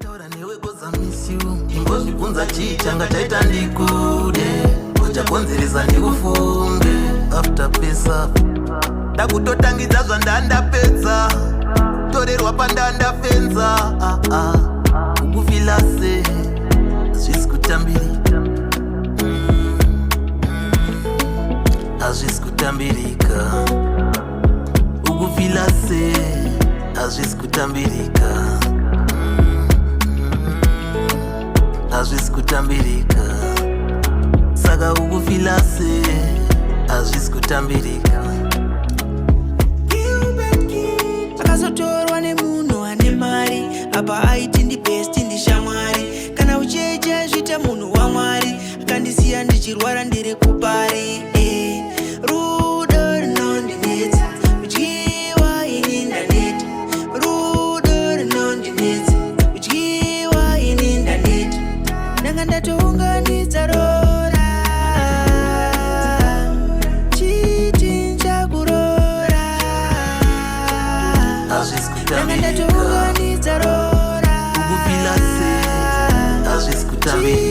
Taura newe goza miss you. Imbozvikunza chichanga chaita ndikude. Uchakonzeresa ndikufunge. After pesa ndakutotangidza zvandandapedza. Torerwa pandandafenza. Ukufila se hazvisi kutambirika. Hazvisi kutambirika. Ukufila se hazvisi kutambirika. Hazvisi kutambirika. Saka ukufila se hazvisi kutambirika. Akazotorwa nemunhu ane mari, apa aiti ndi best ndi shamwari. Kana uchecha zvita munhu wa Mwari, akandisiya ndichirwara ndiri kupari. Rudo rinondinetsa, kudyiwa ini ndaneta. Rudo rinondinetsa, kudyiwa ini ndaneta. Ndanga ndatounganidza rora, chiti nchakurora. Hazvisi Ndanga kutambirika. ndatounganidza rora, Ukufila se hazvisi kutambirika.